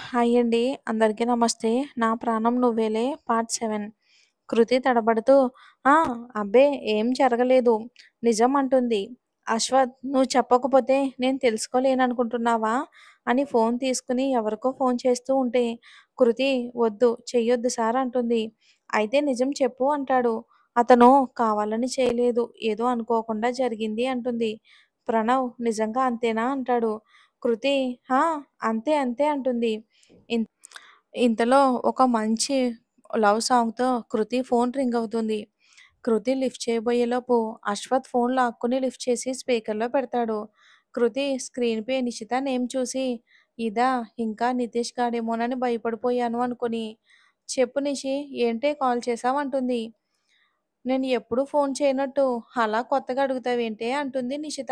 Hi అండి. అందరికీ నమస్తే. 'నా ప్రాణం నువ్వేలే' పార్ట్ 7. కృతి తడబడుతూ ఆ! అబ్బే ఏం జరగలేదు. నిజం అంటుంది. అశ్వథ్ నువ్వు చెప్పకపోతే నేను తెలుసుకోలేననుకుంటున్నావా? అని ఫోన్ తీసుకుని ఎవరికో ఫోన్ చేస్తూ ఉంటే, కృతి వద్దు చెయ్యొద్దు సార్ అంటుంది. అయితే నిజం చెప్పు అంటాడు. అతను కావాలని చేయలేదు. ఏదో అనుకోకుండా జరిగింది అంటుంది. ప్రణవ్ నిజంగా అంతేనా అంటాడు. కృతి ఆ! అంతే అంతే అంటుంది. ఇన్ ఇంతలో ఒక మంచి లవ్ సాంగ్‌తో కృతి ఫోన్ రింగ్ అవుతుంది. కృతి లిఫ్ట్ చేయబోయేలోపు అశ్వథ్ ఫోన్ లాక్కుని లిఫ్ట్ చేసి స్పీకర్‌లో పెడతాడు. కృతి స్క్రీన్‌పై నిషిత నేమ్ చూసి, ఇదా ఇంకా నితీష్ గాడేమోనని భయపడిపోయాను అనుకుని, చెప్పు నిషి ఏంటే కాల్ చేశావు అంటుంది. నేను ఎప్పుడూ ఫోన్ చేయనట్టు అలా కొత్తగా అడుగుతావేంటే అంటుంది నిషిత.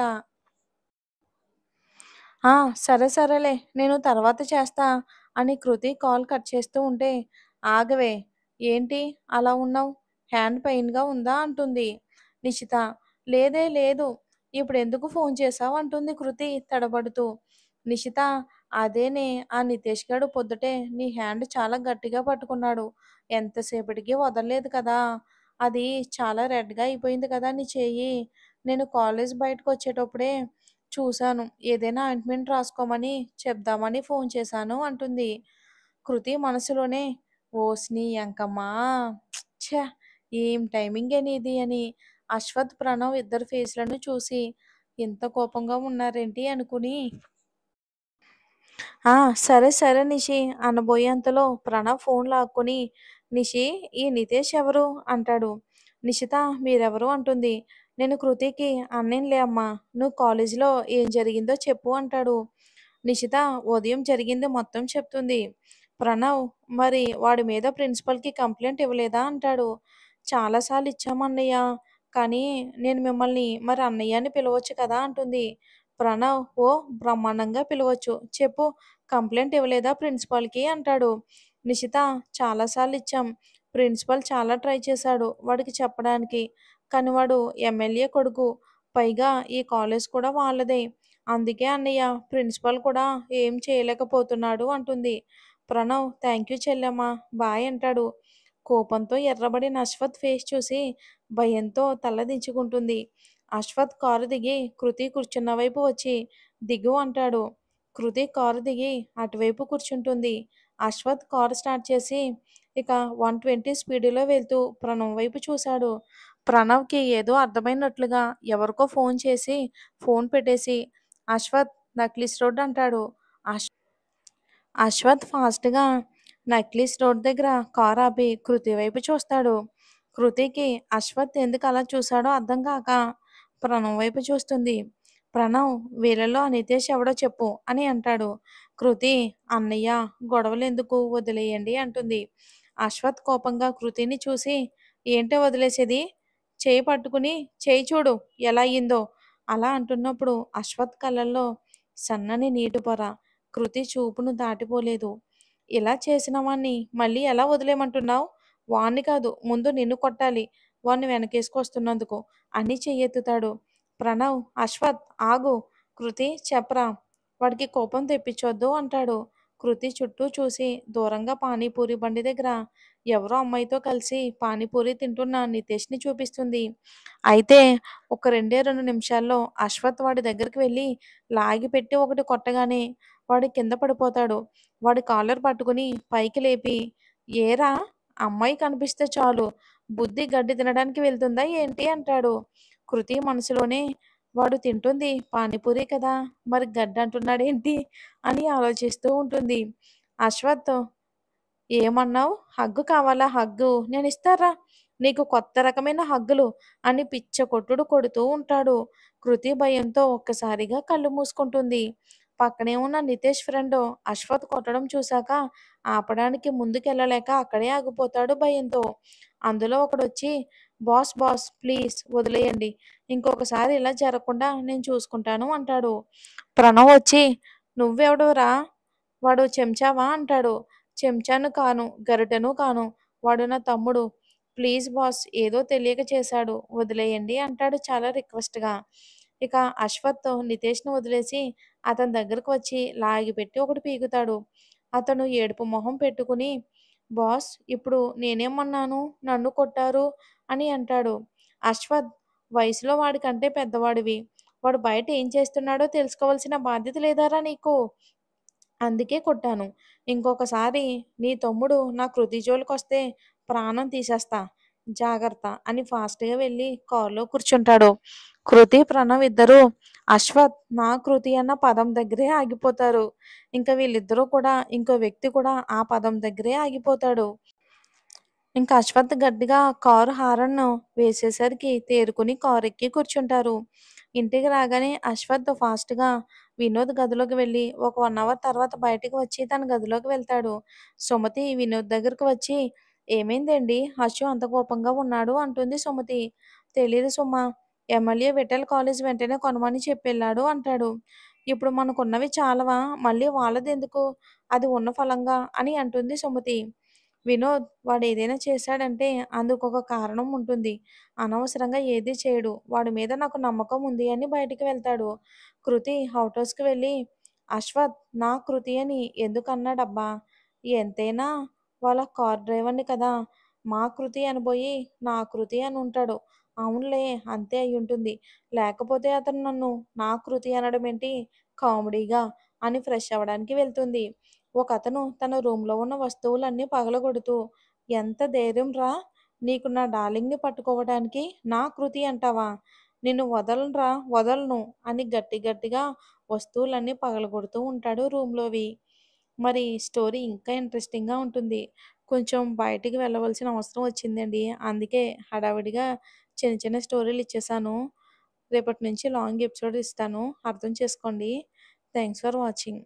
ఆ! సరే సరేలే. నేను తర్వాత చేస్తా అని కృతి కాల్ కట్ చేస్తూ ఉంటే, ఆగవే ఏంటి అలా ఉన్నావు? హ్యాండ్ పెయిన్‌గా ఉందా? అంటుంది. నిషిత లేదే లేదు. ఇప్పుడెందుకు ఫోన్ చేశావు? అంటుంది కృతి తడబడుతూ. నిషిత అదేనే ఆ నితేష్ గాడు పొద్దుటే నీ హ్యాండ్ చాలా గట్టిగా పట్టుకున్నాడు. ఎంతసేపటికి వదలలేదు కదా! అది చాలా రెడ్‌గా అయిపోయింది కదా నీ చెయ్యి. నేను కాలేజ్ బయటకొచ్చేటప్పుడే చూశాను. ఏదైనా ఆయింట్‌మెంట్ రాసుకోమని చెప్దామని ఫోన్ చేశాను అంటుంది. కృతి మనసులోనే ఓసిని ఎంకమ్మా! ఛ! ఏం టైమింగే నీది అని అశ్వథ్, ప్రణవ్ ఇద్దరి ఫేస్‌లను చూసి ఇంత కోపంగా ఉన్నారేంటి అనుకుని ఆ! సరే సరే నిషి అనబోయేంతలో ప్రణవ్ ఫోన్ లాక్కొని నిషి ఈ నితేష్ ఎవరు? అంటాడు. నిషిత మీరెవరు? అంటుంది. నేను కృతికి అన్నయ్యనులే అమ్మా. నువ్వు కాలేజీలో ఏం జరిగిందో చెప్పు అంటాడు. నిషిత ఉదయం జరిగింది మొత్తం చెప్తుంది. ప్రణవ్ మరి వాడి మీద ప్రిన్సిపల్‌కి కంప్లెయింట్ ఇవ్వలేదా? అంటాడు. చాలా సార్లు ఇచ్చామన్నయ్య. కానీ నేను మిమ్మల్ని మరి అన్నయ్య అని పిలవచ్చు కదా! అంటుంది. ప్రణవ్ ఓ బ్రహ్మాండంగా పిలవచ్చు. చెప్పు కంప్లెయింట్ ఇవ్వలేదా ప్రిన్సిపాల్‌కి అంటాడు. నిషిత చాలా సార్లు ఇచ్చాం. ప్రిన్సిపల్ చాలా ట్రై చేశాడు వాడికి చెప్పడానికి. కానీ వాడు ఎమ్మెల్యే కొడుకు. పైగా ఈ కాలేజ్ కూడా వాళ్ళదే. అందుకే అన్నయ్య ప్రిన్సిపల్ కూడా ఏం చేయలేకపోతున్నాడు అంటుంది. Pranav thank you Chellemma. Bye అంటాడు. కోపంతో ఎర్రబడిన అశ్వథ్ ఫేస్ చూసి భయంతో తలదించుకుంటుంది. అశ్వథ్ కారు దిగి కృతి కూర్చున్న వైపు వచ్చి దిగు అంటాడు. కృతి కారు దిగి అటువైపు కూర్చుంటుంది. అశ్వథ్ కారు స్టార్ట్ చేసి ఇక 120 స్పీడులో వెళ్తూ ప్రణవ్ వైపు చూశాడు. ప్రణవ్‌కి ఏదో అర్థమైనట్లుగా ఎవరికో ఫోన్ చేసి ఫోన్ పెట్టేసి అశ్వథ్ నక్లిస్ రోడ్ అంటాడు. అశ్ అశ్వథ్ ఫాస్ట్‌గా నక్లిస్ రోడ్ దగ్గర కారు ఆపి కృతి వైపు చూస్తాడు. కృతికి అశ్వథ్ ఎందుకు అలా చూశాడో అర్థం కాక ప్రణవ్ వైపు చూస్తుంది. ప్రణవ్ వీళ్ళలో ఆ నితేష్ ఎవడో చెప్పు అని అంటాడు. కృతి అన్నయ్య గొడవలెందుకు వదిలేయండి అంటుంది. అశ్వథ్ కోపంగా కృతిని చూసి ఏంటే వదిలేసేది? చేయి పట్టుకుని చేయి చూడు ఎలా అయ్యిందో అలా అంటున్నప్పుడు అశ్వథ్ కళ్ళల్లో సన్నని నీటి పొర కృతి చూపును దాటిపోలేదు. ఇలా చేసిన వాణ్ణి మళ్ళీ ఎలా వదిలేయమంటున్నావు? వాణ్ణి కాదు ముందు నిన్ను కొట్టాలి. వాణ్ణి వెనకేసుకొస్తున్నందుకు అని చెయ్యెత్తుతాడు. ప్రణవ్ అశ్వథ్ ఆగు. కృతి చెప్పరా. వాడికి కోపం తెప్పించొద్దు అంటాడు. కృతి చుట్టూ చూసి దూరంగా పానీపూరి బండి దగ్గర ఎవరో అమ్మాయితో కలిసి పానీపూరి తింటున్న నితేష్‌ని చూపిస్తుంది. అయితే ఒక 2 నిమిషాల్లో అశ్వథ్ వాడి దగ్గరికి వెళ్ళి లాగిపెట్టి ఒకటి కొట్టగానే వాడు కింద పడిపోతాడు. వాడి కాలర్ పట్టుకుని పైకి లేపి ఏరా అమ్మాయి కనిపిస్తే చాలు బుద్ధి గడ్డి తినడానికి వెళ్తుందా ఏంటి అంటాడు. కృతి మనసులోనే వాడు తింటుంది పానీపూరి కదా మరి గడ్డి అంటున్నాడేంటి అని ఆలోచిస్తూ ఉంటుంది. అశ్వథ్ ఏమన్నావు? హగ్గు కావాలా హగ్గు? నేనిస్తారా? నీకు కొత్త రకమైన హగ్గులు అని పిచ్చ కొట్టుడు కొడుతూ ఉంటాడు. కృతి భయంతో ఒక్కసారిగా కళ్ళు మూసుకుంటుంది. పక్కనే ఉన్న నితేష్ ఫ్రెండ్ అశ్వథ్ కొట్టడం చూశాక ఆపడానికి ముందుకెళ్ళలేక అక్కడే ఆగిపోతాడు భయంతో. అందులో ఒకడొచ్చి బాస్ బాస్ ప్లీజ్ వదిలేయండి. ఇంకొకసారి ఇలా జరగకుండా నేను చూసుకుంటాను అంటాడు. ప్రణవ్ వచ్చి నువ్వెవడురా? వాడు చెంచావా? అంటాడు. చెంచాను కాను, గరిటెను కాను. వాడు నా తమ్ముడు. ప్లీజ్ బాస్ ఏదో తెలియక చేశాడు. వదిలేయండి అంటాడు చాలా రిక్వెస్ట్‌గా. ఇక అశ్వథ్ నితేష్‌ని వదిలేసి అతని దగ్గరకు వచ్చి లాగిపెట్టి ఒకటి పీకుతాడు. అతను ఏడుపు మొహం పెట్టుకుని, "బాస్ ఇప్పుడు నేనేమన్నాను? నన్ను కొట్టారు" అని అంటాడు. అశ్వథ్, "వయసులో వాడికంటే పెద్దవాడివి. వాడు బయట ఏం చేస్తున్నాడో తెలుసుకోవాల్సిన బాధ్యత లేదారా నీకు? అందుకే కొట్టాను. ఇంకొకసారి నీ తమ్ముడు నా కృతి జోలికొస్తే ప్రాణం తీసేస్తా. జాగ్రత్త" అని ఫాస్ట్‌గా వెళ్ళి కారులో కూర్చుంటాడు. కృతి, ప్రణవ్ ఇద్దరూ అశ్వథ్, నా కృతి అన్న పదం దగ్గరే ఆగిపోతారు. ఇంక వీళ్ళిద్దరూ కూడా ఇంకో వ్యక్తి కూడా ఆ పదం దగ్గరే ఆగిపోతాడు. ఇంక అశ్వథ్ గట్టిగా కారు హారన్ వేసేసరికి తేరుకుని కారెక్కి కూర్చుంటారు. ఇంటికి రాగానే అశ్వథ్ ఫాస్ట్‌గా వినోద్ గదిలోకి వెళ్ళి ఒక 1 అవర్ తర్వాత బయటికి వచ్చి తన గదిలోకి వెళ్తాడు. సుమతి వినోద్ దగ్గరికి వచ్చి, "ఏమైందండి? అచ్చు అంత కోపంగా ఉన్నాడు" అంటుంది సుమతి. "తెలీదు సుమా. ఎమ్మెల్యే విఠల్ కాలేజ్ వెంటనే కొనమని చెప్పెళ్ళాడు" అంటాడు. "ఇప్పుడు మనకున్నవి చాలవా? మళ్ళీ వాళ్ళదెందుకు? అది ఉన్న ఫలంగా" అని అంటుంది సుమతి. వినోద్, వాడేదైనా చేశాడంటే అందుకొక కారణం ఉంటుంది. అనవసరంగా ఏది చేయడు. వాడి మీద నాకు నమ్మకం ఉంది అని బయటికి వెళ్తాడు. కృతి ఔట్ హౌస్‌కి వెళ్ళి, అశ్వథ్ నా కృతి అని ఎందుకన్నాడబ్బా? ఎంతైనా వాళ్ళ కార్ డ్రైవర్‌ని కదా! మా కృతి అనబోయి నా కృతి అనుంటాడు. అవునులే అంతే అయ్యుంటుంది. లేకపోతే అతను నన్ను నా కృతి అనడమేంటి కామెడీగా అని ఫ్రెష్ అవ్వడానికి వెళ్తుంది. ఒకతను తన రూమ్‌లో ఉన్న వస్తువులన్నీ పగలగొడుతూ, "ఎంత ధైర్యంరా నీకు నా డార్లింగ్‌ని పట్టుకోవడానికి? నా కృతి అంటావా? నిన్ను వదలనురా వదలను" అని గట్టిగా వస్తువులన్నీ పగలగొడుతూ ఉంటాడు రూమ్‌లోవి. మరి స్టోరీ ఇంకా ఇంట్రెస్టింగ్‌గా ఉంటుంది. కొంచెం బయటికి వెళ్ళవలసిన అవసరం వచ్చిందండి. అందుకే హడావిడిగా చిన్న స్టోరీలు ఇచ్చేసాను. రేపటి నుంచి లాంగ్ ఎపిసోడ్ ఇస్తాను. అర్థం చేసుకోండి. Thanks for watching.